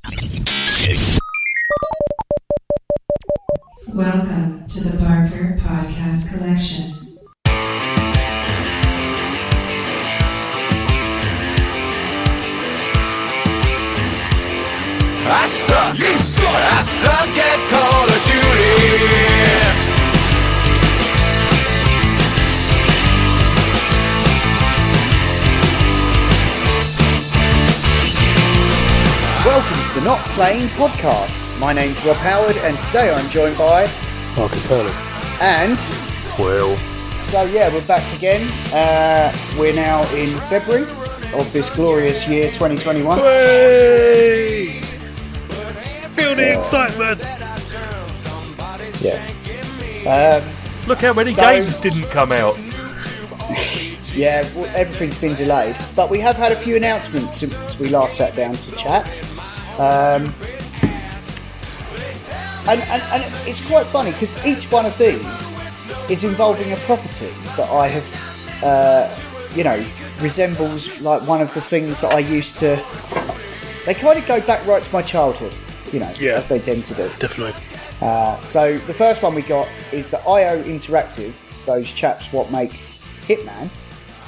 Welcome to the Barker Podcast Collection. I suck, you suck, I suck at Call of Duty. Welcome to the Not Playing Podcast. My name's Rob Howard, and today I'm joined by Marcus Hurley. And Will. So yeah, we're back again. We're now in February of this glorious year 2021. Hey! Feel the excitement. Yeah. Look how many games didn't come out. Yeah, well, everything's been delayed, but we have had a few announcements since we last sat down to chat. And it's quite funny because each one of these is involving a property that I have, resembles like one of the things that I used to. They kind of go back right to my childhood, as they tend to do. Definitely. So the first one we got is the IO Interactive, those chaps what make Hitman.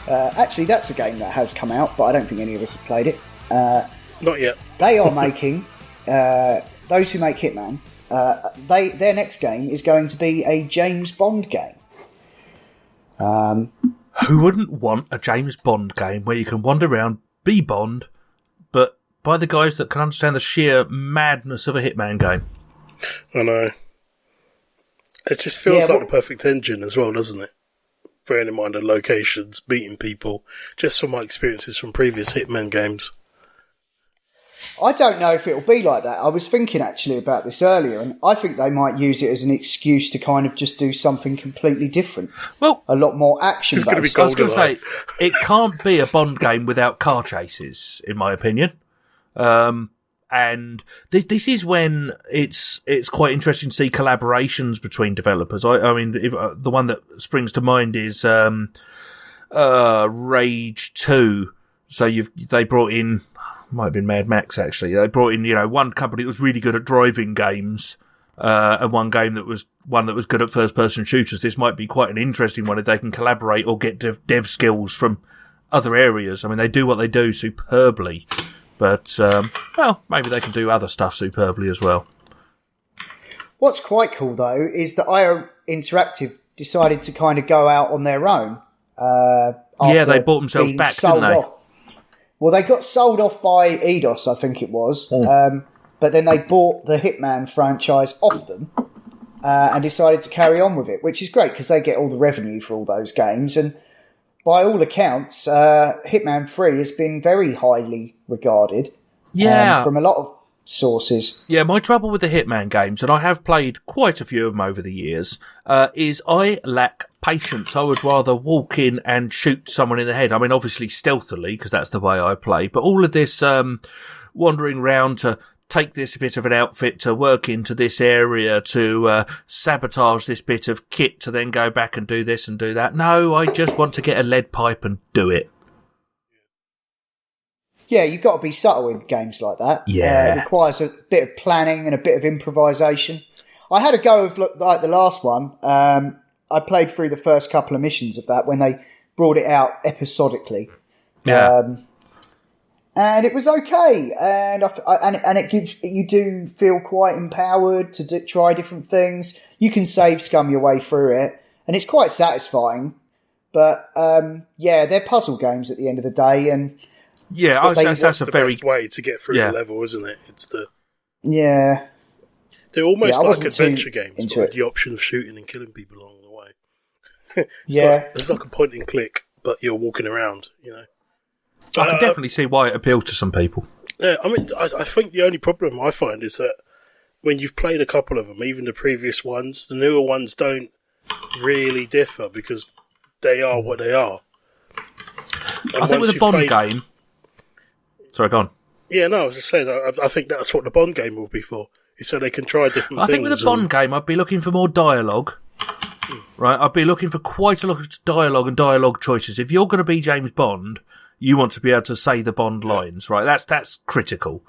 Actually, that's a game that has come out, but I don't think any of us have played it. Not yet. They are making, those who make Hitman, their next game is going to be a James Bond game. Who wouldn't want a James Bond game where you can wander around, be Bond, but by the guys that can understand the sheer madness of a Hitman game? I know. It just feels like the perfect engine as well, doesn't it? Bearing in mind the locations, meeting people, just from my experiences from previous Hitman games. I don't know if it'll be like that. I was thinking actually about this earlier, and I think they might use it as an excuse to kind of just do something completely different. Well, a lot more action. It's going to be I was going to GoldenEye. say, it can't be a Bond game without car chases, in my opinion. And this is when it's quite interesting to see collaborations between developers. I mean, the one that springs to mind is Rage 2. So they brought in, might have been Mad Max actually. They brought in one company that was really good at driving games, and one that was good at first person shooters. This might be quite an interesting one if they can collaborate or get dev skills from other areas. I mean, they do what they do superbly. But, maybe they can do other stuff superbly as well. What's quite cool, though, is that IO Interactive decided to kind of go out on their own. They bought themselves back, didn't they? Well, they got sold off by Eidos, I think it was. But then they bought the Hitman franchise off them and decided to carry on with it, which is great because they get all the revenue for all those games. And by all accounts, Hitman 3 has been very highly regarded from a lot of sources. Yeah, my trouble with the Hitman games, and I have played quite a few of them over the years, is I lack patience. I would rather walk in and shoot someone in the head. I mean, obviously stealthily, because that's the way I play, but all of this wandering round to take this bit of an outfit to work into this area, to sabotage this bit of kit, to then go back and do this and do that. No, I just want to get a lead pipe and do it. Yeah, you've got to be subtle in games like that. Yeah. It requires a bit of planning and a bit of improvisation. I had a go of like the last one. I played through the first couple of missions of that when they brought it out episodically. Yeah. And it was okay, and it gives you do feel quite empowered to try different things. You can save scum your way through it, and it's quite satisfying. But they're puzzle games at the end of the day, and that's the best way to get through the level, isn't it? They're almost like adventure games, but with the option of shooting and killing people along the way. It's like a point and click, but you're walking around, I can definitely see why it appeals to some people. Yeah, I mean, I think the only problem I find is that when you've played a couple of them, even the previous ones, the newer ones don't really differ because they are what they are. And I think with a Bond game... Sorry, go on. Yeah, no, I was just saying, I think that's what the Bond game will be for, is so they can try different things. I think with a Bond game, I'd be looking for more dialogue. Right, I'd be looking for quite a lot of dialogue and dialogue choices. If you're going to be James Bond, you want to be able to say the Bond lines, right? That's critical.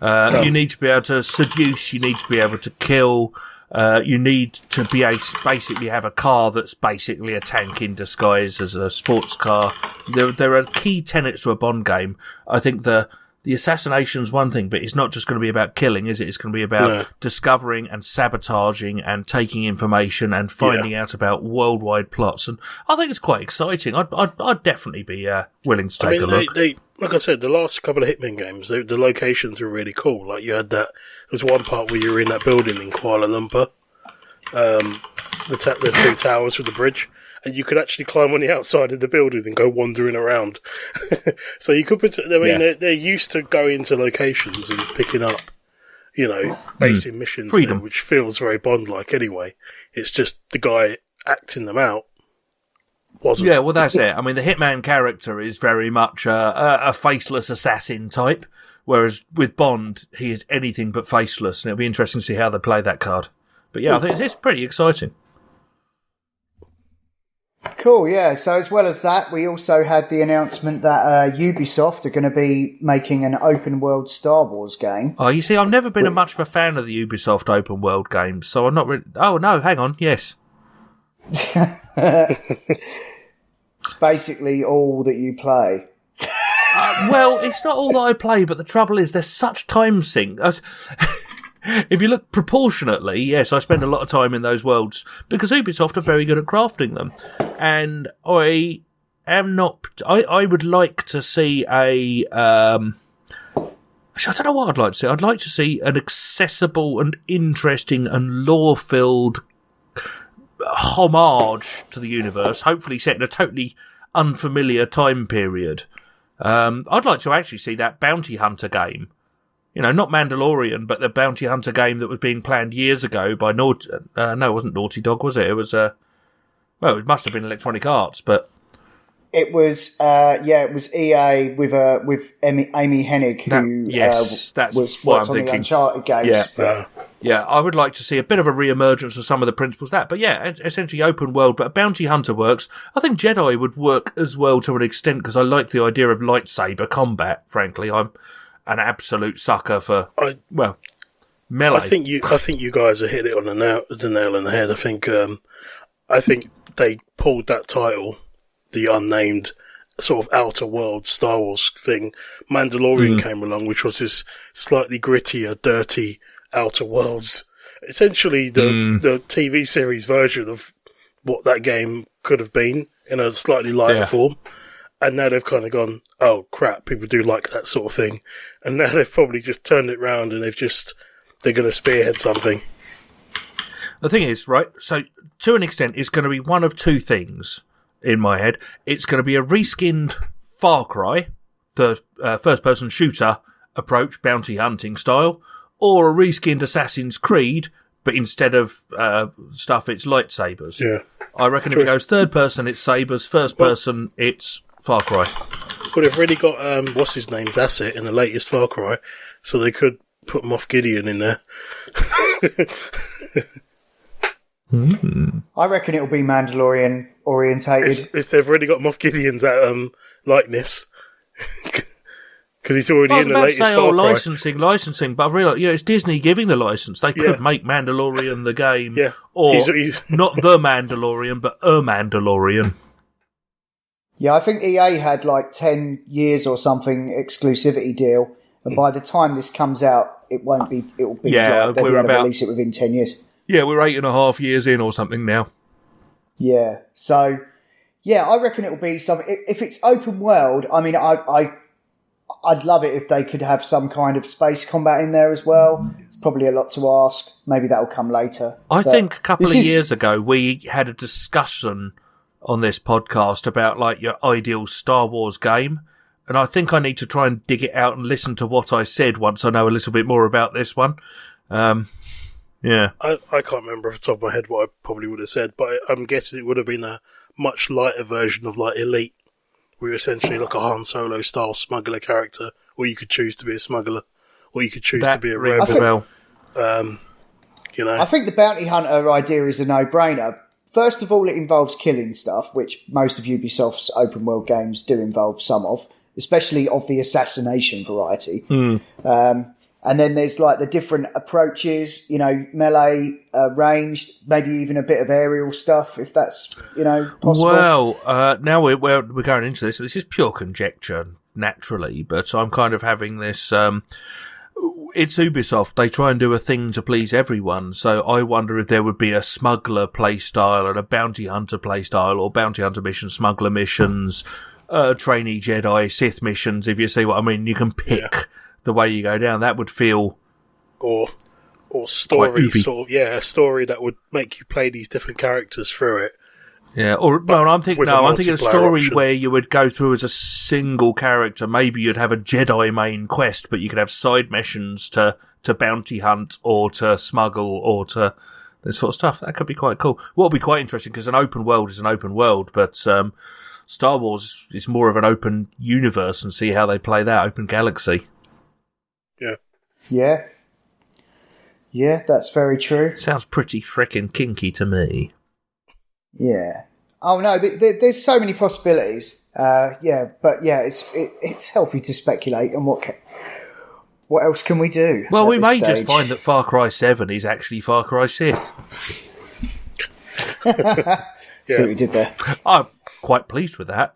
You need to be able to seduce. You need to be able to kill. You need to basically have a car that's basically a tank in disguise as a sports car. There are key tenets to a Bond game. I think the assassination's one thing, but it's not just going to be about killing, is it? It's going to be about discovering and sabotaging and taking information and finding out about worldwide plots. And I think it's quite exciting. I'd definitely be willing to take a look. Like I said, the last couple of Hitman games, the locations were really cool. Like you had there was one part where you were in that building in Kuala Lumpur, the two towers with the bridge, and you could actually climb on the outside of the building and go wandering around. So you could they're used to going to locations and picking up, basic missions there, which feels very Bond-like anyway. It's just the guy acting them out. Wasn't. Yeah, well, that's it. I mean, the Hitman character is very much a faceless assassin type, whereas with Bond, he is anything but faceless, and it'll be interesting to see how they play that card. But yeah, I think it's pretty exciting. Cool, yeah. So as well as that, we also had the announcement that Ubisoft are going to be making an open-world Star Wars game. Oh, you see, I've never been much of a fan of the Ubisoft open-world games, so I'm not really... Oh, no, hang on, yes. It's basically all that you play. Well, it's not all that I play, but the trouble is there's such time sink. If you look proportionately, yes, I spend a lot of time in those worlds because Ubisoft are very good at crafting them. And I am not... I would like to see a... I don't know what I'd like to see. I'd like to see an accessible and interesting and lore-filled homage to the universe, hopefully set in a totally unfamiliar time period. I'd like to actually see that Bounty Hunter game. Not Mandalorian, but the Bounty Hunter game that was being planned years ago by no, it wasn't Naughty Dog, was it? It was, it must have been Electronic Arts, but... It was, it was EA with Amy Hennig, who was what's on the Uncharted games. Yeah, I would like to see a bit of a re-emergence of some of the principles of that. But yeah, essentially open world, but Bounty Hunter works. I think Jedi would work as well to an extent because I like the idea of lightsaber combat, frankly. I'm an absolute sucker for, melee. I think you guys have hit it on the nail on the head. I think they pulled that title, the unnamed sort of outer world Star Wars thing. Mandalorian came along, which was this slightly grittier, dirty outer worlds. Essentially the TV series version of what that game could have been in a slightly lighter form. And now they've kind of gone, oh crap, people do like that sort of thing. And now they've probably just turned it round and they're going to spearhead something. The thing is, right, so to an extent, it's going to be one of two things in my head. It's going to be a reskinned Far Cry, the first-person shooter approach, bounty hunting style, or a reskinned Assassin's Creed, but instead of stuff, it's lightsabers. Yeah. I reckon if it goes third person, it's sabers, first person, it's Far Cry. Well, they've already got, what's his name's asset in the latest Far Cry, so they could put Moff Gideon in there. I reckon it'll be Mandalorian orientated. If they've already got Moff Gideon's likeness. Because he's already in the latest Far Cry. Licensing, but I've realised, it's Disney giving the licence. They could make Mandalorian the game, or he's not the Mandalorian, but a Mandalorian. Yeah, I think EA had like 10 years or something exclusivity deal, and by the time this comes out, it won't be. It will be. They'll be able to release it within 10 years. Yeah, we're 8.5 years in or something now. Yeah, so I reckon it will be something. If it's open world, I mean, I'd love it if they could have some kind of space combat in there as well. It's probably a lot to ask. Maybe that'll come later. I think a couple of years ago we had a discussion on this podcast about like your ideal Star Wars game, and I think I need to try and dig it out and listen to what I said once I know a little bit more about this one. Yeah. I can't remember off the top of my head what I probably would have said, but I'm guessing it would have been a much lighter version of like Elite, where you're essentially like a Han Solo style smuggler character, or you could choose to be a smuggler, or you could choose to be a rebel. I think the bounty hunter idea is a no-brainer. First of all, it involves killing stuff, which most of Ubisoft's open world games do involve some of, especially of the assassination variety. And then there's like the different approaches, melee, ranged, maybe even a bit of aerial stuff, if that's, possible. Well, now we're going into this. This is pure conjecture, naturally, but I'm kind of having this. It's Ubisoft. They try and do a thing to please everyone. So I wonder if there would be a smuggler playstyle and a bounty hunter playstyle, or bounty hunter missions, smuggler missions, trainee Jedi, Sith missions. If you see what I mean, you can pick the way you go down. That would feel or story sort of a story that would make you play these different characters through it. Yeah, I'm thinking a story option where you would go through as a single character. Maybe you'd have a Jedi main quest, but you could have side missions to bounty hunt or to smuggle or to this sort of stuff. That could be quite cool. What would be quite interesting, because an open world is an open world, but Star Wars is more of an open universe, and see how they play that, open galaxy. Yeah. Yeah, that's very true. Sounds pretty frickin' kinky to me. Yeah. Oh no, there's so many possibilities. It's healthy to speculate. And what else can we do? Well, we may stage? just find that Far Cry 7 is actually Far Cry Sith. See what you did there. I'm quite pleased with that.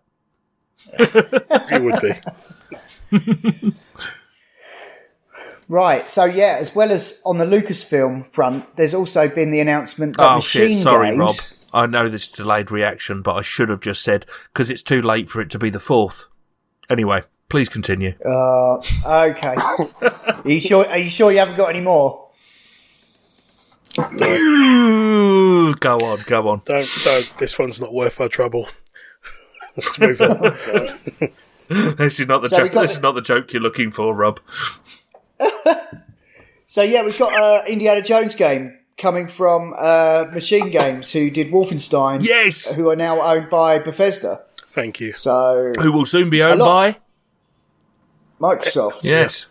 You would be. Right, so as well as on the Lucasfilm front, there's also been the announcement that Machine Sorry, Games... Rob. I know this is delayed reaction, but I should have just said, because it's too late for it to be the 4th. Anyway, please continue. Okay. Are you sure you haven't got any more? Go on. Don't. This one's not worth our trouble. Let's move on. This is not the joke you're looking for, Rob. So we've got Indiana Jones game coming from Machine Games, who did Wolfenstein. Yes, who are now owned by Bethesda. Thank you. So who will soon be owned by Microsoft. Yes.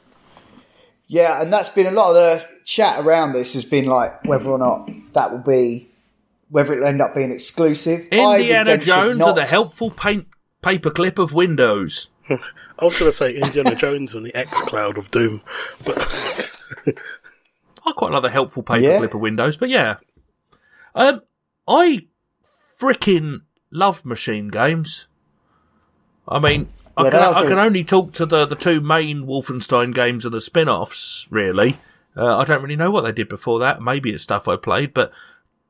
Yeah, and that's been a lot of the chat around this has been like whether or not that will be, whether it'll end up being exclusive. Indiana Jones or the helpful paperclip of Windows. I was going to say Indiana Jones on the xCloud of Doom, but I quite like the helpful paperclip of Windows, but yeah. I freaking love Machine Games. I mean, I can only talk to the two main Wolfenstein games and the spin-offs, really. I don't really know what they did before that. Maybe it's stuff I played, but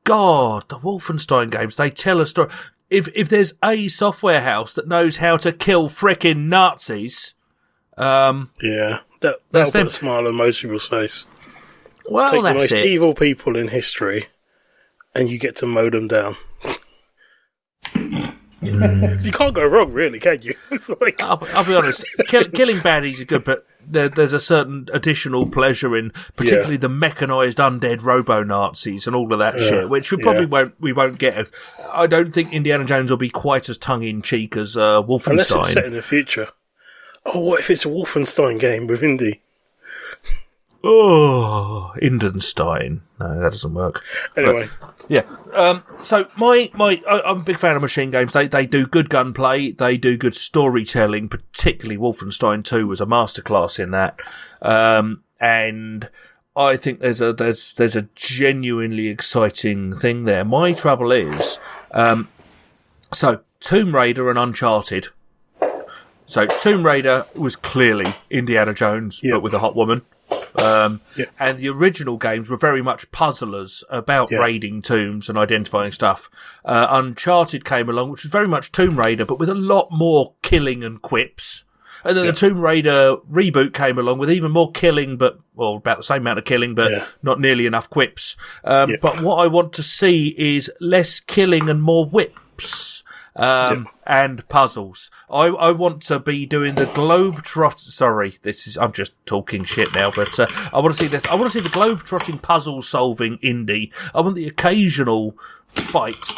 God, the Wolfenstein games, they tell a story. If there's a software house that knows how to kill frickin' Nazis, that'll put a smile on most people's face. Well, take that's the most it. evil people in history, and you get to mow them down. You can't go wrong, really, can you? It's like... I'll be honest. Killing baddies is good, but there's a certain additional pleasure in, particularly the mechanised undead robo-Nazis and all of that shit, which we probably won't get. I don't think Indiana Jones will be quite as tongue-in-cheek as Wolfenstein. Unless it's set in the future. Oh, what if it's a Wolfenstein game with Indy? Oh, Indenstein. No, that doesn't work. Anyway. But, so I'm a big fan of Machine Games. They do good gunplay. They do good storytelling. Particularly Wolfenstein 2 was a masterclass in that. And I think there's a genuinely exciting thing there. My trouble is, so Tomb Raider and Uncharted. So Tomb Raider was clearly Indiana Jones, but with a hot woman. And the original games were very much puzzlers about raiding tombs and identifying stuff. Uncharted came along, which was very much Tomb Raider, but with a lot more killing and quips. And then the Tomb Raider reboot came along with even more killing, about the same amount of killing, but not nearly enough quips. But what I want to see is less killing and more whips. And puzzles. I want to be doing the globe-trot. Sorry, I'm just talking shit now, but I want to see this. I want to see the globe-trotting puzzle-solving indie. I want the occasional fight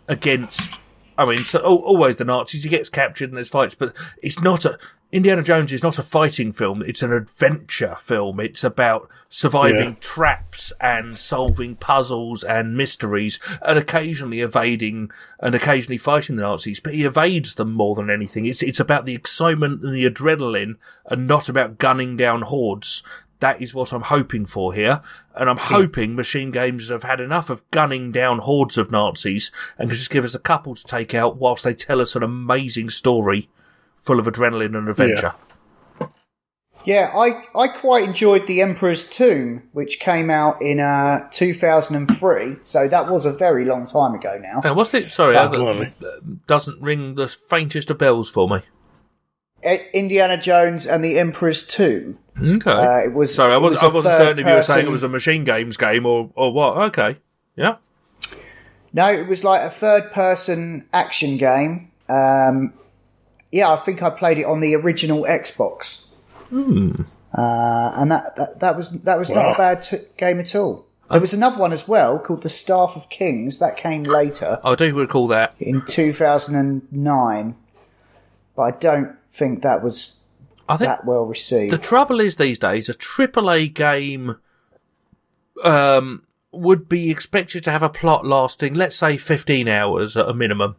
against. I mean, always the Nazis. He gets captured and there's fights, but it's not Indiana Jones is not a fighting film. It's an adventure film. It's about surviving traps and solving puzzles and mysteries and occasionally evading and occasionally fighting the Nazis. But he evades them more than anything. It's about the excitement and the adrenaline and not about gunning down hordes. That is what I'm hoping for here. And I'm hoping Machine Games have had enough of gunning down hordes of Nazis and can just give us a couple to take out whilst they tell us an amazing story full of adrenaline and adventure. Yeah, I quite enjoyed The Emperor's Tomb, which came out in 2003, so that was a very long time ago now. What's it? Sorry, doesn't ring the faintest of bells for me. Indiana Jones and The Emperor's Tomb. Okay. It was. Sorry, I wasn't certain if you were saying it person- was a Machine Games game or what. Okay, yeah. No, it was like a third-person action game. Yeah, I think I played it on the original Xbox. And that was not a bad game at all. There was another one as well called The Staff of Kings that came later. I do recall that in 2009, but I don't think that was that well received. The trouble is these days, a AAA game would be expected to have a plot lasting, let's say, 15 hours at a minimum.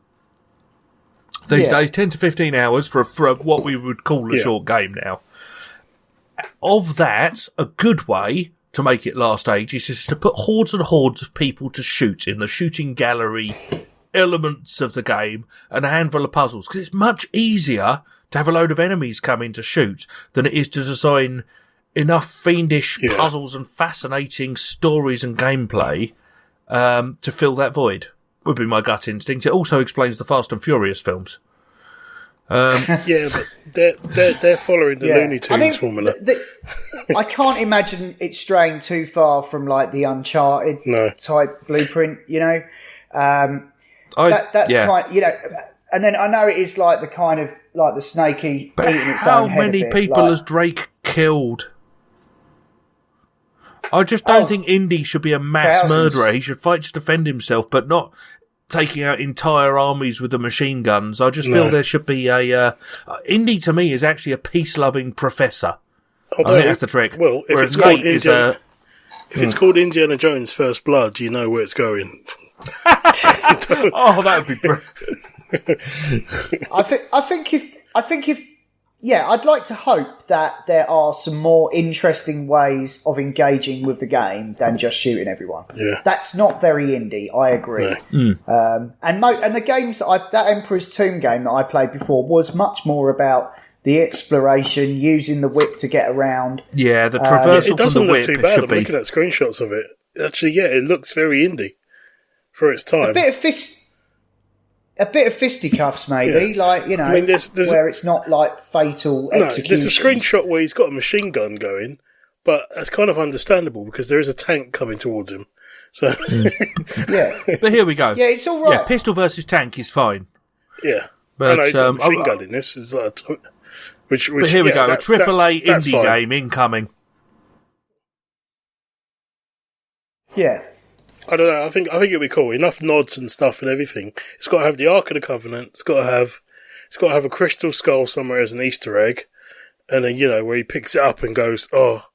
These days, 10 to 15 hours for what we would call a short game now. Of that, a good way to make it last ages is to put hordes and hordes of people to shoot in the shooting gallery elements of the game and a handful of puzzles. Because it's much easier to have a load of enemies come in to shoot than it is to design enough fiendish puzzles and fascinating stories and gameplay to fill that void. Would be my gut instinct. It also explains the Fast and Furious films. Yeah, but they're following the Looney Tunes formula. I can't imagine it straying too far from like the Uncharted type blueprint. You know, that's kind. You know, and then I know it is like the kind of like the snaky but eating its how own head many a bit, people like, has Drake killed? I just don't think Indy should be a mass murderer. He should fight to defend himself, but not taking out entire armies with the machine guns. I just feel there should be a... Indy, to me, is actually a peace-loving professor. I think that's the trick. Well, if it's called Indiana Jones First Blood, you know where it's going. Oh, that would be brilliant. I think if I'd like to hope that there are some more interesting ways of engaging with the game than just shooting everyone. Yeah, that's not very indie. I agree. No. And the games that Emperor's Tomb game that I played before was much more about the exploration, using the whip to get around. Yeah, the traversal it doesn't from the look whip. too bad. I'm looking at screenshots of it. Actually, it looks very indie for its time. A bit of fisticuffs, maybe, like, you know, I mean, there's where it's not like fatal execution. There's a screenshot where he's got a machine gun going, but that's kind of understandable because there is a tank coming towards him. So, But here we go. Yeah, it's all right. Yeah, pistol versus tank is fine. Yeah, but he's got a machine gun in this. Is which but here we go. A AAA indie game incoming. Yeah. I don't know. I think it'll be cool. Enough nods and stuff and everything. It's got to have the Ark of the Covenant. It's got to have a crystal skull somewhere as an Easter egg, and then where he picks it up and goes, "Oh,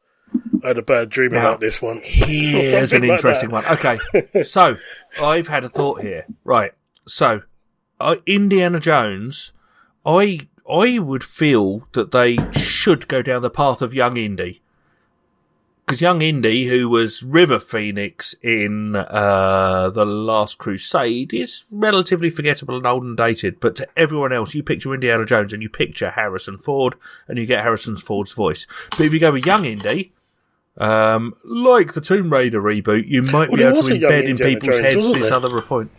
I had a bad dream about this once." Here's an interesting one. Okay, so I've had a thought here. Right, so Indiana Jones, I would feel that they should go down the path of young Indy. Because young Indy, who was River Phoenix in The Last Crusade, is relatively forgettable and old and dated. But to everyone else, you picture Indiana Jones and you picture Harrison Ford, and you get Harrison Ford's voice. But if you go with young Indy, like the Tomb Raider reboot, you might be able to embed in people's heads this other point.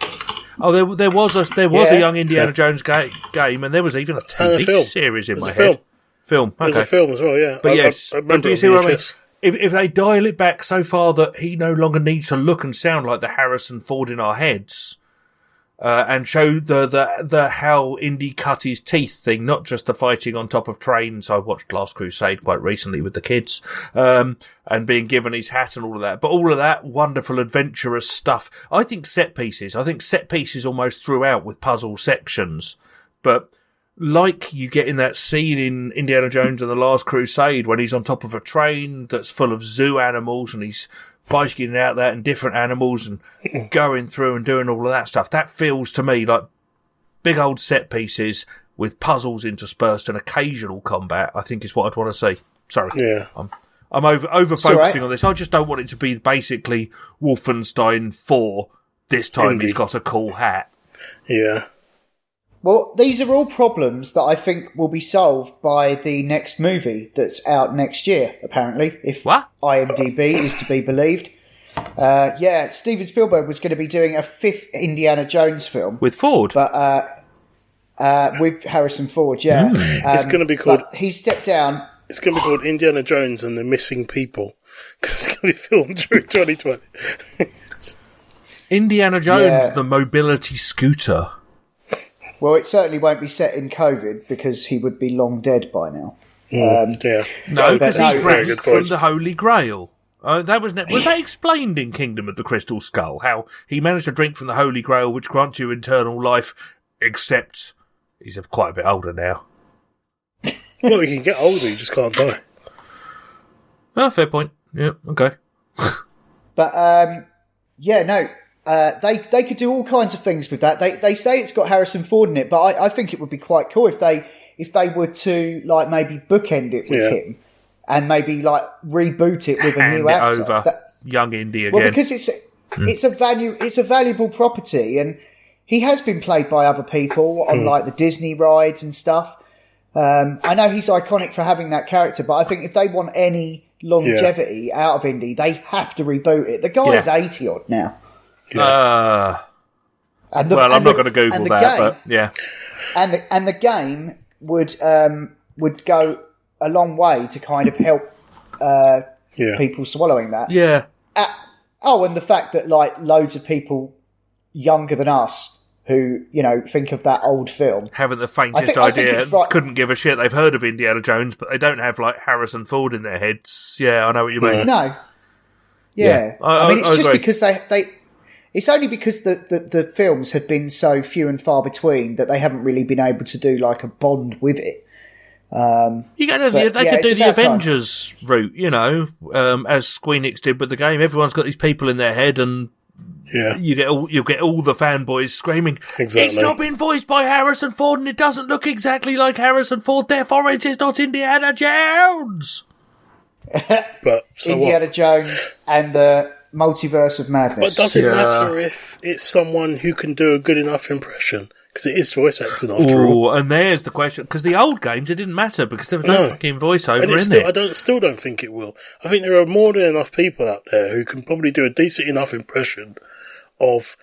Oh, there was a young Indiana Jones game, and there was even a TV series in my head. Film. Okay. There's a film as well, yeah. But yes, I remember do you see what I mean? If they dial it back so far that he no longer needs to look and sound like the Harrison Ford in our heads, and show the how Indy cut his teeth thing, not just the fighting on top of trains. I watched Last Crusade quite recently with the kids, and being given his hat and all of that. But all of that wonderful adventurous stuff. I think set pieces almost throughout with puzzle sections, but like you get in that scene in Indiana Jones and the Last Crusade when he's on top of a train that's full of zoo animals and he's fighting out that and different animals and going through and doing all of that stuff. That feels to me like big old set pieces with puzzles interspersed and occasional combat, I think is what I'd want to see. Sorry. Yeah. I'm over focusing right. on this. I just don't want it to be basically Wolfenstein 4. This time Indeed. he's got a cool hat. Yeah. Well, these are all problems that I think will be solved by the next movie that's out next year, apparently, if What? IMDb is to be believed. Steven Spielberg was going to be doing a 5th Indiana Jones film. With Ford. But with Harrison Ford, yeah. It's going to be called... But he stepped down. It's going to be called Indiana Jones and the Missing People. Because it's going to be filmed during 2020. Indiana Jones, Yeah. the mobility scooter. Well, it certainly won't be set in COVID because he would be long dead by now. Yeah. No, because that's he a very drank good from point. the Holy Grail. Was that explained in Kingdom of the Crystal Skull? How he managed to drink from the Holy Grail, which grants you eternal life, except he's quite a bit older now. Well, you can get older, you just can't die. Oh, fair point. Yeah, okay. But they could do all kinds of things with that. They say it's got Harrison Ford in it, but I think it would be quite cool if they were to like maybe bookend it with him and maybe like reboot it with a Hand new it actor. over. Young Indy again. Well, because it's a valuable property, and he has been played by other people on like the Disney rides and stuff. I know he's iconic for having that character, but I think if they want any longevity out of Indy, they have to reboot it. The guy is 80 odd now. Yeah. I'm I'm not going to Google that, but yeah. And the game would go a long way to kind of help people swallowing that. Yeah. And the fact that like loads of people younger than us who think of that old film Haven't the faintest I think idea. it's right. Couldn't give a shit. They've heard of Indiana Jones, but they don't have like Harrison Ford in their heads. Yeah, I know what you mean. No. Yeah. I mean, it's I just agree. because they. It's only because the films have been so few and far between that they haven't really been able to do like a Bond with it. They could do it's the about time. Avengers route, as Squeenix did with the game. Everyone's got these people in their head, and you get all the fanboys screaming, Exactly. "It's not been voiced by Harrison Ford, and it doesn't look exactly like Harrison Ford. Therefore, it is not Indiana Jones." But so Indiana what? Jones and the Multiverse of Madness. But does it matter if it's someone who can do a good enough impression? Because it is voice acting after all. Oh, and there's the question. Because the old games, it didn't matter because there was no fucking voiceover And in still, it. I still don't think it will. I think there are more than enough people out there who can probably do a decent enough impression of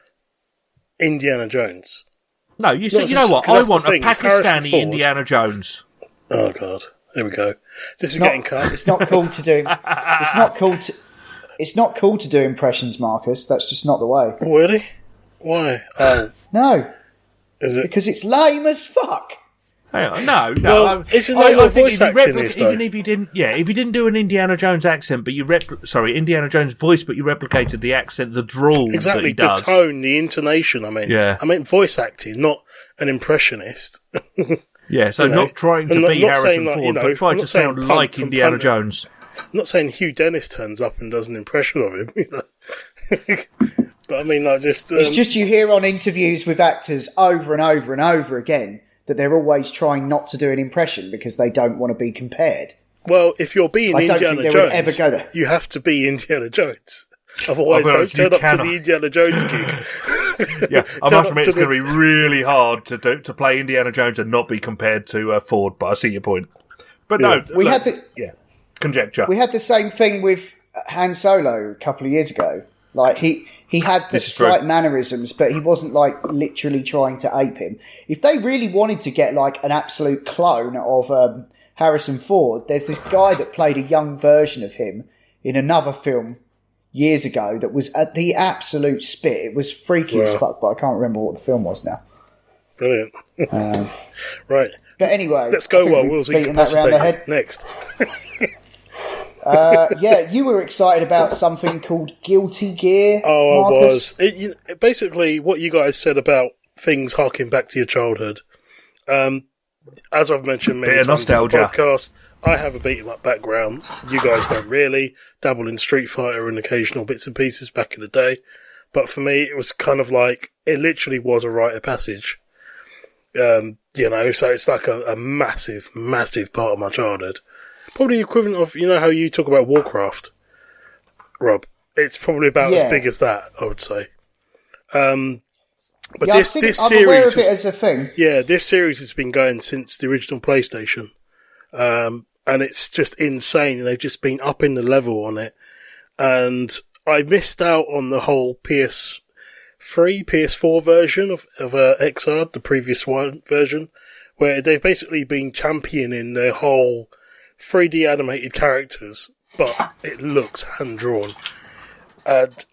Indiana Jones. No, you know what? I want a Pakistani Indiana Jones. Oh God, here we go. This is getting cut. It's not cool to do. It's not cool to do impressions, Marcus. That's just not the way. Really? Why? No, Is it? because it's lame as fuck. Hang on, no. Well, isn't that what think voice acting is, though? even if you didn't do an Indiana Jones accent, but Indiana Jones voice, but you replicated the accent, the drawl Exactly, that he the does. tone, the intonation. I meant voice acting, not an impressionist. Yeah, so not trying to be Harrison Ford, but trying I'm to not saying sound Punt like from Indiana Punt. Jones. I'm not saying Hugh Dennis turns up and does an impression of him either. But I mean, like, just... It's just you hear on interviews with actors over and over and over again that they're always trying not to do an impression because they don't want to be compared. Well, if you're being I don't Indiana think they would Jones, ever go there. you have to be Indiana Jones. Otherwise, don't turn up to the Indiana Jones gig. Yeah, I must admit it's going to be really hard to play Indiana Jones and not be compared to Ford, but I see your point. But no, conjecture. We had the same thing with Han Solo a couple of years ago. Like he had the slight mannerisms, but he wasn't like literally trying to ape him. If they really wanted to get like an absolute clone of Harrison Ford, there's this guy that played a young version of him in another film years ago that was at the absolute spit. It was freaky as fuck, but I can't remember what the film was now. Brilliant. Right. But anyway, let's go while we've Will's beaten that round the head. incapacitated. Next. You were excited about something called Guilty Gear. Oh, Marcus. I was. Basically, what you guys said about things harking back to your childhood. As I've mentioned many times on the podcast, I have a beat-em-up background. You guys don't really. Dabble in Street Fighter and occasional bits and pieces back in the day. But for me, it was kind of like, it literally was a rite of passage. So it's like a massive, massive part of my childhood. Probably the equivalent of, you know how you talk about Warcraft, Rob? It's probably about as big as that, I would say. But yeah, this I'm series aware of it as a thing. Yeah, this series has been going since the original PlayStation. And it's just insane. They've just been upping the level on it. And I missed out on the whole PS3, PS4 version of XR, the previous one version, where they've basically been championing their whole 3D animated characters, but it looks hand-drawn. And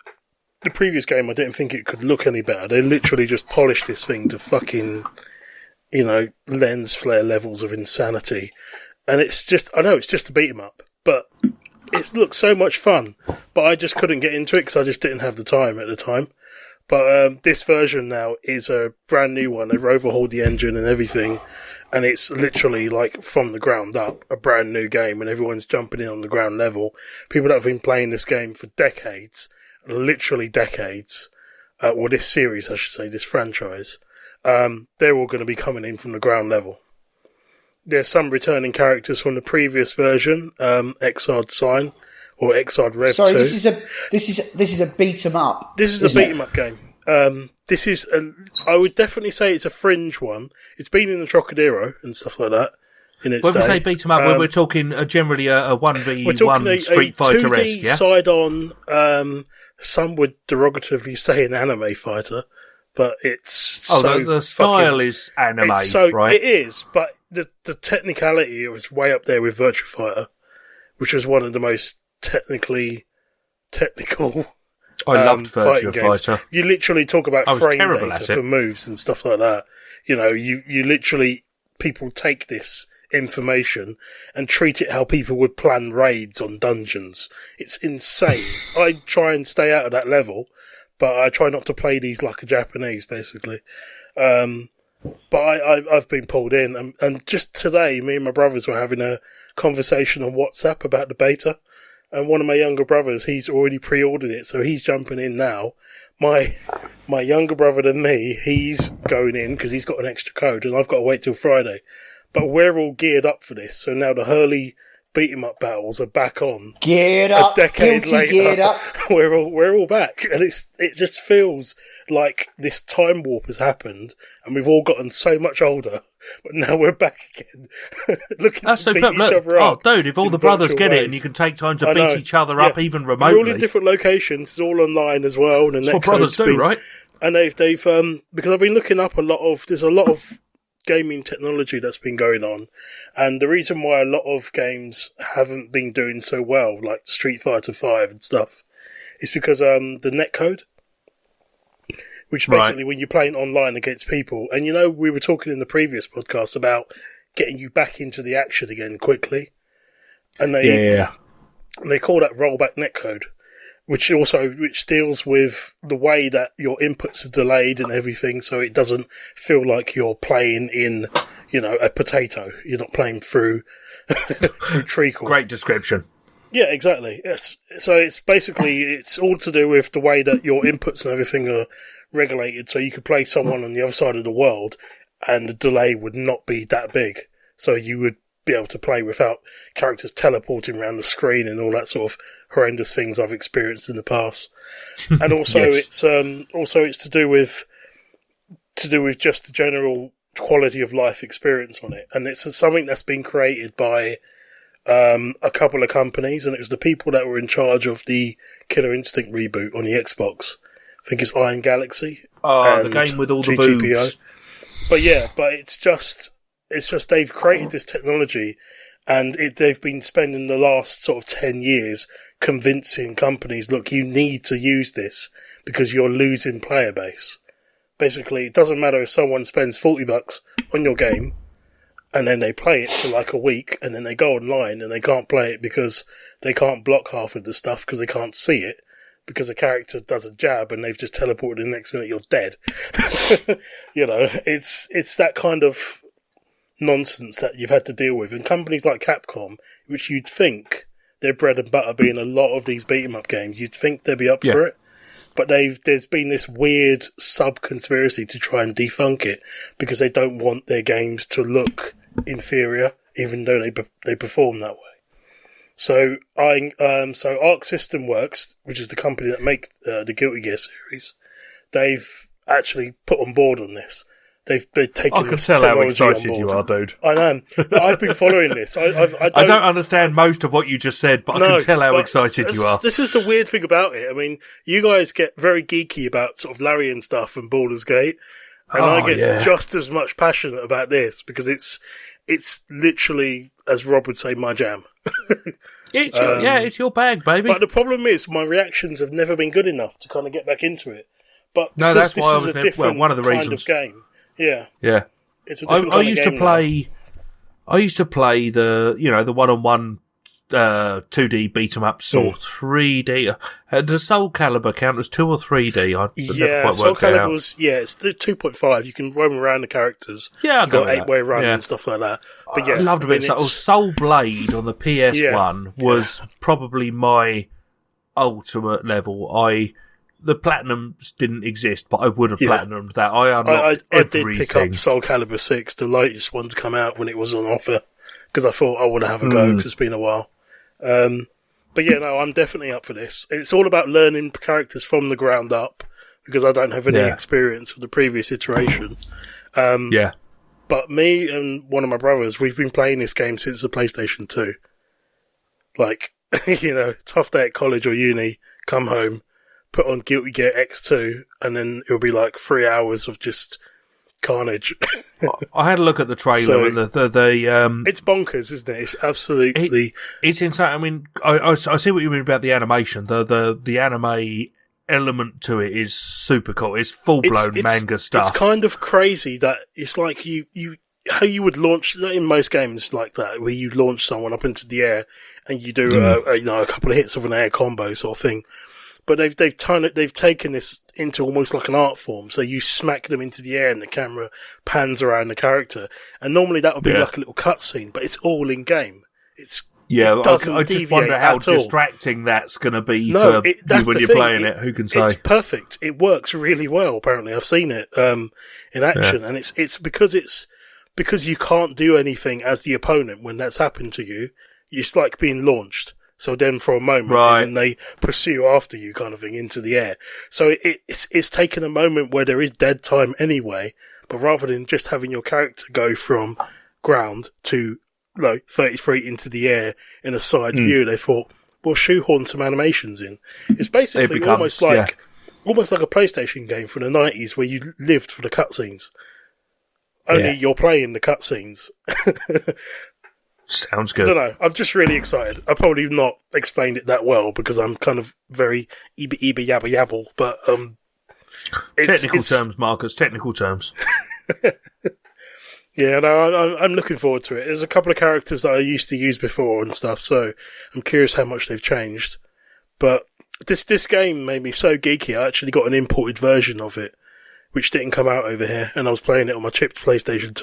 the previous game, I didn't think it could look any better. They literally just polished this thing to fucking, lens flare levels of insanity. And it's just, I know it's just a beat 'em up, but it looks so much fun. But I just couldn't get into it because I just didn't have the time at the time. But this version now is a brand new one. They've overhauled the engine and everything. And it's literally like from the ground up, a brand new game. And everyone's jumping in on the ground level. People that have been playing this game for decades, literally decades, this series, I should say, this franchise, they're all going to be coming in from the ground level. There's some returning characters from the previous version, Exard Sign or Exard Rev 2. Sorry, this is a beat 'em up. This is a beat 'em up game. This is I would definitely say it's a fringe one. It's been in the Trocadero and stuff like that in its when day. we say beat 'em up, we're talking generally a 1v1 we're talking Street Fighter-esque, 2D yeah? side-on. Some would derogatively say an anime fighter, but it's the style is anime, right? It is, but the technicality was way up there with Virtua Fighter, which was one of the most technical I loved fighting Virtua games. Fighter. You literally talk about frame terrible data at it. for moves and stuff like that. You literally, people take this information and treat it how people would plan raids on dungeons. It's insane. I try and stay out of that level, but I try not to play these like a Japanese, basically. But I've been pulled in, and just today, me and my brothers were having a conversation on WhatsApp about the beta, and one of my younger brothers, he's already pre-ordered it, so he's jumping in now. My younger brother than me, he's going in because he's got an extra code, and I've got to wait till Friday. But we're all geared up for this, so now the Hurley beat 'em up battles are back on. Geared up, a decade later, geared up. we're all back, and it just feels like this time warp has happened, and we've all gotten so much older, but now we're back again, looking to beat each other up. Oh, dude, if all the brothers get it, and you can take time to beat each other up, even remotely. We're all in different locations, it's all online as well. And that's what brothers do, right? And they've because I've been looking up there's a lot of gaming technology that's been going on, and the reason why a lot of games haven't been doing so well, like Street Fighter 5 and stuff, is because the netcode, which basically when you're playing online against people, and we were talking in the previous podcast about getting you back into the action again quickly, and they call that rollback netcode, which deals with the way that your inputs are delayed and everything, so it doesn't feel like you're playing in, a potato. You're not playing through treacle. Great description. Yeah, exactly. Yes. So it's all to do with the way that your inputs and everything are regulated, so you could play someone on the other side of the world and the delay would not be that big. So you would be able to play without characters teleporting around the screen and all that sort of horrendous things I've experienced in the past. And also it's to do with just the general quality of life experience on it. And it's something that's been created by a couple of companies, and it was the people that were in charge of the Killer Instinct reboot on the Xbox. I think it's Iron Galaxy. The game with all the boobs. But it's just they've created this technology, and they've been spending the last sort of 10 years convincing companies, look, you need to use this because you're losing player base. Basically, it doesn't matter if someone spends $40 on your game and then they play it for like a week and then they go online and they can't play it because they can't block half of the stuff because they can't see it, because a character does a jab and they've just teleported the next minute you're dead. It's that kind of nonsense that you've had to deal with. And companies like Capcom, which you'd think their bread and butter being a lot of these beat 'em up games, you'd think they'd be up for it. But there's been this weird sub-conspiracy to try and defunk it because they don't want their games to look inferior, even though they perform that way. So Arc System Works, which is the company that make the Guilty Gear series, they've actually put on board on this. They've taken I can this tell how technology on excited board. you are, dude. I am. I've been following this. I don't understand most of what you just said, but I can tell how excited you are. This is the weird thing about it. I mean, you guys get very geeky about sort of Larian stuff and Baldur's Gate, and I get just as much passionate about this because it's literally, as Rob would say, my jam. It's your bag, baby. But the problem is, my reactions have never been good enough to kind of get back into it. But no, because that's why I was a different one of the kind reasons. of game. Yeah. Yeah. It's a different kind of game I used to play the one-on-one 2D beat 'em up, Soul 3D. Does Soul Calibur count as 2 or 3D? I never quite Soul worked it out. Calibur's, it's the 2.5. You can roam around the characters. Yeah, I you got got 8-way run and stuff like that. But I loved it. Soul Blade on the PS1 was probably my ultimate level. The platinums didn't exist, but I would have platinumed that. I unlocked everything. I did pick up Soul Calibur 6, the latest one to come out when it was on offer, because I thought I would have a go because it's been a while. But yeah, no, I'm definitely up for this. It's all about learning characters from the ground up, because I don't have any experience with the previous iteration. But me and one of my brothers, we've been playing this game since the PlayStation 2. Like, tough day at college or uni, come home, put on Guilty Gear X2, and then it'll be like 3 hours of just carnage. I had a look at the trailer and the it's bonkers, isn't it? It's absolutely it's insane. I mean, I see what you mean about the animation. The anime element to it is super cool. It's full blown manga stuff. It's kind of crazy that it's like how you would launch in most games like that, where you launch someone up into the air and you do a couple of hits of an air combo sort of thing. But they've taken this into almost like an art form. So you smack them into the air and the camera pans around the character. And normally that would be like a little cutscene, but it's all in game. It doesn't I just wonder how distracting that's going to be for you when you're playing it. Who can say? It's perfect. It works really well. Apparently, I've seen it in action, and it's because you can't do anything as the opponent when that's happened to you. It's like being launched. So then for a moment, and they pursue after you kind of thing into the air. So it's taken a moment where there is dead time anyway, but rather than just having your character go from ground to 30 feet into the air in a side view, they thought, we'll shoehorn some animations in. It's basically almost like a PlayStation game from the 90s where you lived for the cutscenes. Only you're playing the cutscenes. Sounds good. I don't know. I'm just really excited. I probably not explained it that well because I'm kind of very yabba yabble, but technical terms, Marcus. Technical terms. Yeah, no, I'm looking forward to it. There's a couple of characters that I used to use before and stuff, so I'm curious how much they've changed. But this game made me so geeky. I actually got an imported version of it, which didn't come out over here, and I was playing it on my chipped PlayStation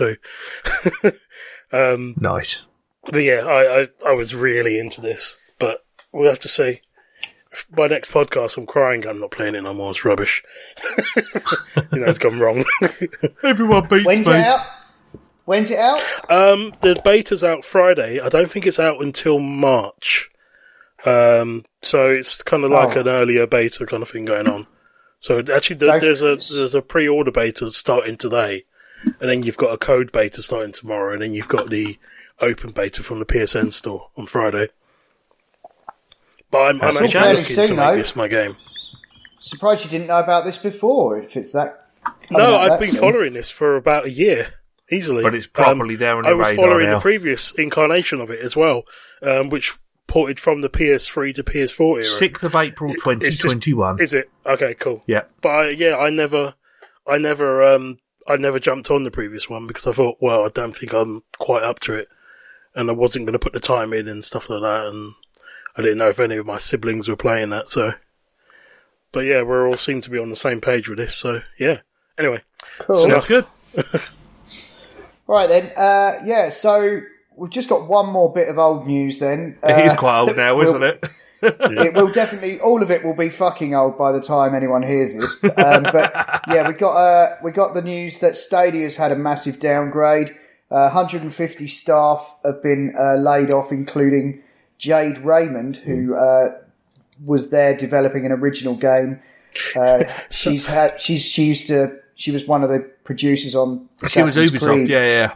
2. Nice. But yeah, I was really into this, but we'll have to see. By next podcast, I'm crying. I'm not playing it no more. It's rubbish. It's gone wrong. Everyone beats When's me. it out? When's it out? The beta's out Friday. I don't think it's out until March. So it's kind of like an earlier beta kind of thing going on. So actually, there's a pre-order beta starting today, and then you've got a code beta starting tomorrow, and then you've got the open beta from the PSN store on Friday. But I'm actually looking to make this my game. Surprised you didn't know about this before, if it's that... No, I've been following this for about a year, easily. But it's properly there on the radar. I was following the previous incarnation of it as well, which ported from the PS3 to PS4 era. 6th of April 2021. Is it? Okay, cool. Yeah. But I never jumped on the previous one because I thought, well, I don't think I'm quite up to it. And I wasn't going to put the time in and stuff like that, and I didn't know if any of my siblings were playing that, so... But yeah, we all seem to be on the same page with this, so yeah. Anyway. Cool. Sounds good. Right then, so we've just got one more bit of old news then. It is quite old now, isn't it? It will definitely, all of it will be fucking old by the time anyone hears this. But yeah, we got the news that Stadia's had a massive downgrade. 150 staff have been laid off, including Jade Raymond, who was there developing an original game. She was one of the producers on She was Assassin's Ubisoft, Creed. yeah.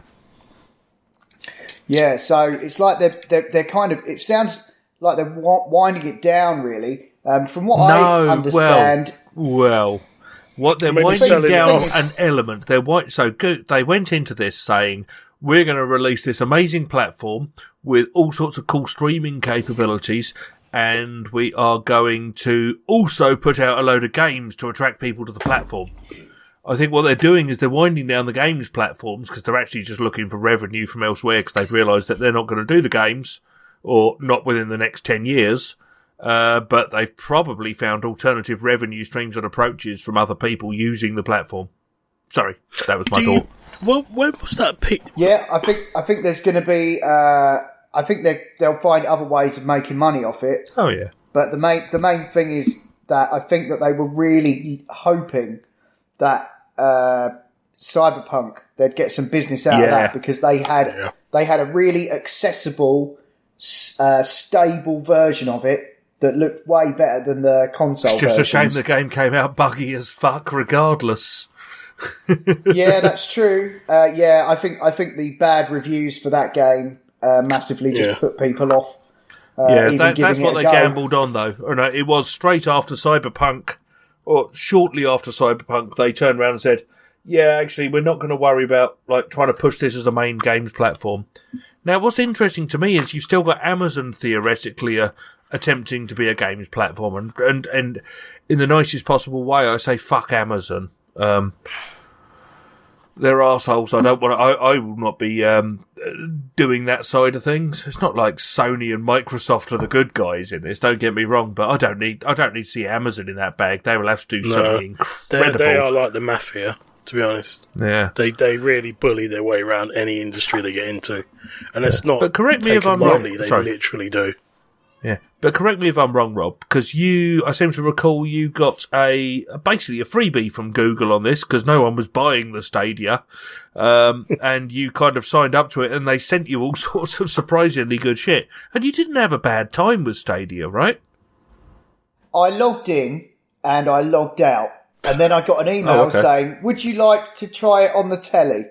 Yeah, so it's like they're kind of. It sounds like they're winding it down, really. From what I understand, what they're Maybe winding selling it down off. an element. They went into this saying we're going to release this amazing platform with all sorts of cool streaming capabilities, and we are going to also put out a load of games to attract people to the platform. I think what they're doing is they're winding down the games platforms because they're actually just looking for revenue from elsewhere because they've realised that they're not going to do the games, or not within the next 10 years. But they've probably found alternative revenue streams and approaches from other people using the platform. Sorry, that was my thought. When was that pick? yeah, I think there's going to be. I think they'll find other ways of making money off it. Oh, yeah. But the main thing is that I think that they were really hoping that Cyberpunk, they'd get some business out of that, because they had a really accessible, stable version of it that looked way better than the console It's just versions. a shame the game came out buggy as fuck regardless. Yeah, that's true. I think the bad reviews for that game massively just put people off. That's what they gambled on, though. Or no, it was straight after Cyberpunk, or shortly after Cyberpunk, they turned around and said, yeah, actually, we're not going to worry about trying to push this as a main games platform. Now, what's interesting to me is you've still got Amazon theoretically attempting to be a games platform, and in the nicest possible way, I say fuck Amazon. They're arseholes. I will not be doing that side of things. It's not like Sony and Microsoft are the good guys in this. Don't get me wrong, but I don't need to see Amazon in that bag. They will have to do something incredible. They are like the mafia, to be honest. Yeah, they really bully their way around any industry they get into, and it's not. But correct me if taken I'm wrong. lightly, They Sorry. literally do. Yeah, but correct me if I'm wrong, Rob, because I seem to recall you got basically a freebie from Google on this because no one was buying the Stadia, and you kind of signed up to it, and they sent you all sorts of surprisingly good shit, and you didn't have a bad time with Stadia, right? I logged in and I logged out, and then I got an email saying, "Would you like to try it on the telly?"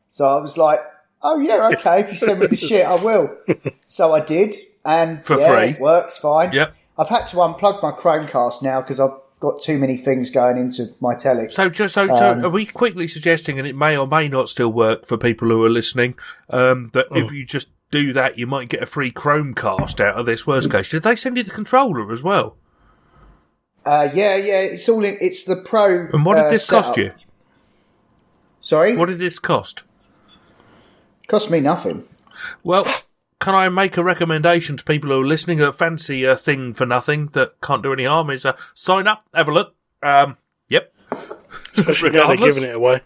So I was like, "Oh yeah, okay. If you send me the shit, I will." So I did. And For free. It works fine. Yep. I've had to unplug my Chromecast now because I've got too many things going into my telly. So are we quickly suggesting, and it may or may not still work for people who are listening, that if you just do that, you might get a free Chromecast out of this worst case? Did they send you the controller as well? Yeah. It's all in. It's the Pro. And what did this cost setup. you? Sorry, What did this cost? cost me nothing. Well, can I make a recommendation to people who are listening that fancy a thing for nothing that can't do any harm? Is sign up, have a look. Yep. Especially now they're giving it away.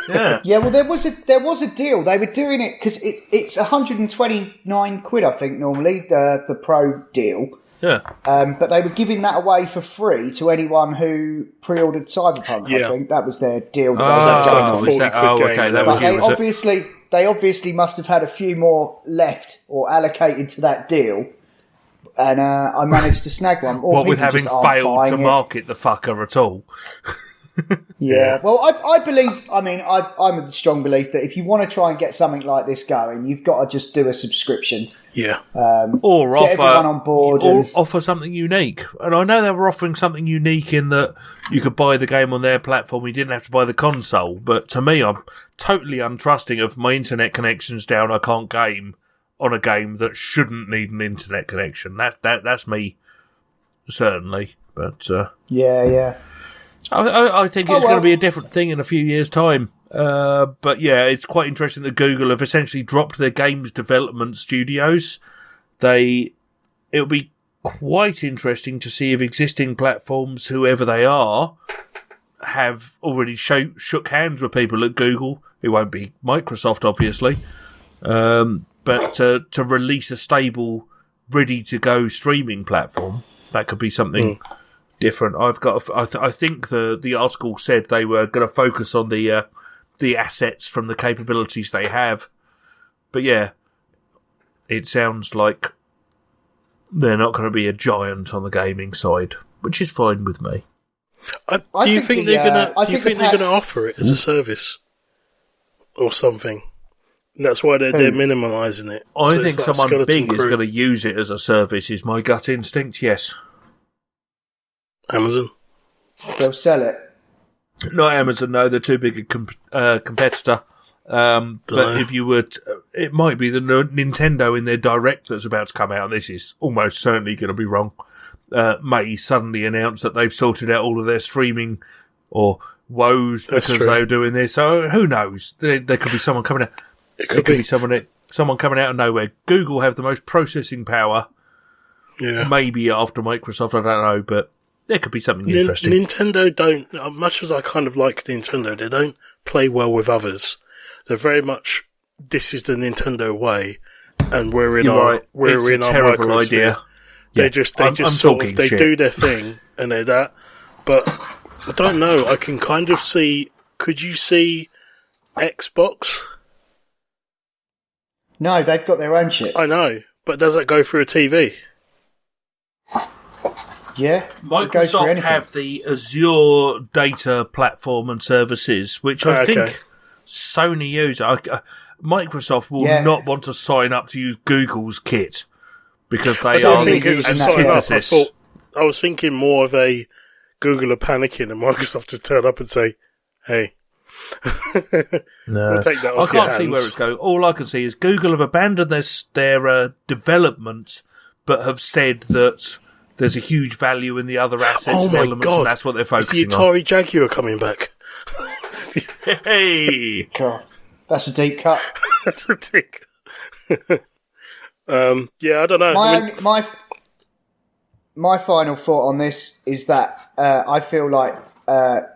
Yeah. Yeah, well, there was a deal. They were doing it because it's 129 quid, I think, normally the Pro deal. Yeah. But they were giving that away for free to anyone who pre-ordered Cyberpunk. Yeah. I think that was their deal. That's like a Oh, 40 is that- quid oh, game, okay. and That that was But you, they was it? obviously must have had a few more left or allocated to that deal, and I managed to snag one. Or What with people having just aren't failed to buying it. market the fucker at all. Yeah, well, I believe. I mean, I'm of the strong belief that if you want to try and get something like this going, you've got to just do a subscription. Yeah. Or Get everyone on board or and- offer something unique. And I know they were offering something unique in that you could buy the game on their platform, you didn't have to buy the console. But to me, I'm totally untrusting of my internet connection's down, I can't game on a game that shouldn't need an internet connection. That's me, certainly. But Yeah. I think Oh, it's going well. to be a different thing in a few years' time. But yeah, it's quite interesting that Google have essentially dropped their games development studios. It'll be quite interesting to see if existing platforms, whoever they are, have already shook hands with people at Google. It won't be Microsoft, obviously. But to release a stable, ready-to-go streaming platform, that could be something different. I think the article said they were going to focus on the assets from the capabilities they have. But yeah, it sounds like they're not going to be a giant on the gaming side, which is fine with me. Do you think they're gonna offer it as a service or something? And that's why they're minimalising it. I think someone big is going to use it as a service. Is my gut instinct? Yes. Amazon. They'll sell it. Not Amazon. No, they're too big a competitor. But if you would, it might be the Nintendo in their Direct that's about to come out. And this is almost certainly going to be wrong. May suddenly announce that they've sorted out all of their streaming or woes because they're doing this. So who knows? There could be someone coming out. There could be someone coming out of nowhere. Google have the most processing power. Yeah. Maybe after Microsoft, I don't know, but there could be something interesting. Nintendo don't, much as I kind of like Nintendo, they don't play well with others. They're very much, this is the Nintendo way, and we're in our terrible idea. They just they do their thing, and they're that. But I don't know. I can kind of see. Could you see Xbox? No, they've got their own shit. I know, but does that go through a TV? Yeah, Microsoft have the Azure data platform and services, which I think Sony use. Microsoft will not want to sign up to use Google's kit. Because they don't think it was a sign up. I was thinking more of a Google are panicking and Microsoft just turn up and say, "Hey, no, we'll take that off I can't see where it's going. All I can see is Google have abandoned their development, but have said that there's a huge value in the other assets and elements, and that's what they're focusing on. Is the Atari Jaguar coming back? Hey, God, that's a deep cut. That's a deep cut. Yeah, I don't know. My final thought on this is that I feel like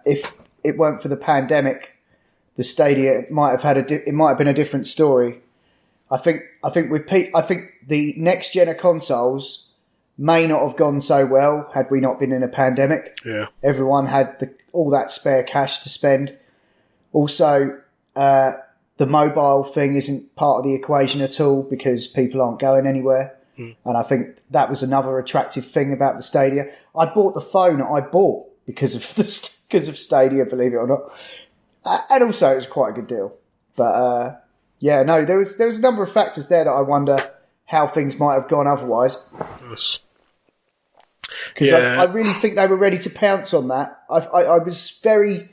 if it weren't for the pandemic, the Stadia might have been a different story. I think the next gen of consoles may not have gone so well had we not been in a pandemic. Yeah, everyone had all that spare cash to spend. Also, the mobile thing isn't part of the equation at all because people aren't going anywhere. And I think that was another attractive thing about the Stadia. I bought the phone I bought because of Stadia, believe it or not. And also it was quite a good deal. But there was a number of factors there that I wonder how things might have gone otherwise. Yes. Because I really think they were ready to pounce on that. I was very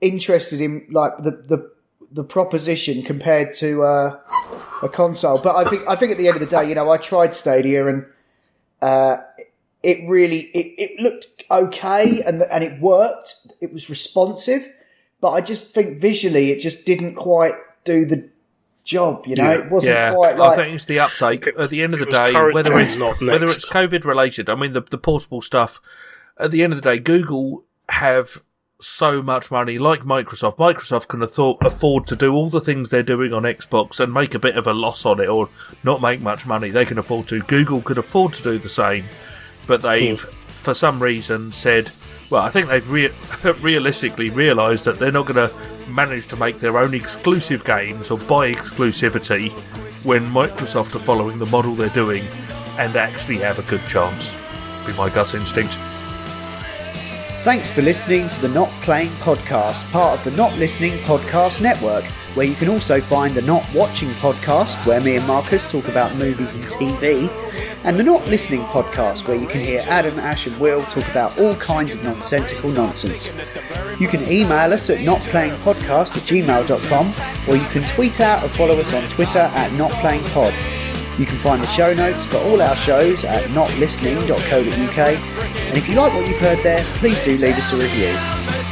interested in like the proposition compared to a console, but I think at the end of the day, I tried Stadia and it looked okay and it worked. It was responsive, but I just think visually it just didn't quite do the job. It wasn't quite like. I think it's the uptake at the end of the day, whether it's COVID related. I mean, the portable stuff. At the end of the day, Google have so much money, like Microsoft. Microsoft can afford to do all the things they're doing on Xbox and make a bit of a loss on it or not make much money. They can afford to. Google could afford to do the same, but they've, for some reason, said, well, I think they've realistically realised that they're not going to manage to make their own exclusive games or buy exclusivity when Microsoft are following the model they're doing and actually have a good chance. Be my gut instinct. Thanks for listening to the Not Playing Podcast, part of the Not Listening Podcast Network, where you can also find the Not Watching Podcast, where me and Marcus talk about movies and TV, and the Not Listening Podcast, where you can hear Adam, Ash and Will talk about all kinds of nonsensical nonsense. You can email us at notplayingpodcast@gmail.com, or you can tweet out or follow us on Twitter at notplayingpod. You can find the show notes for all our shows at notlistening.co.uk. And if you like what you've heard there, please do leave us a review.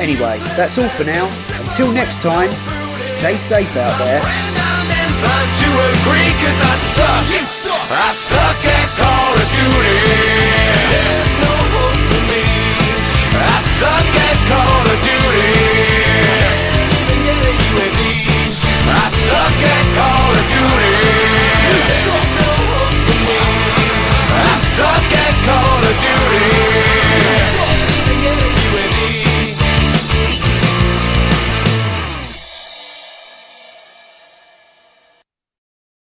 Anyway, that's all for now. Until next time, stay safe out there. When I'm inclined to agree 'cause I suck. I suck at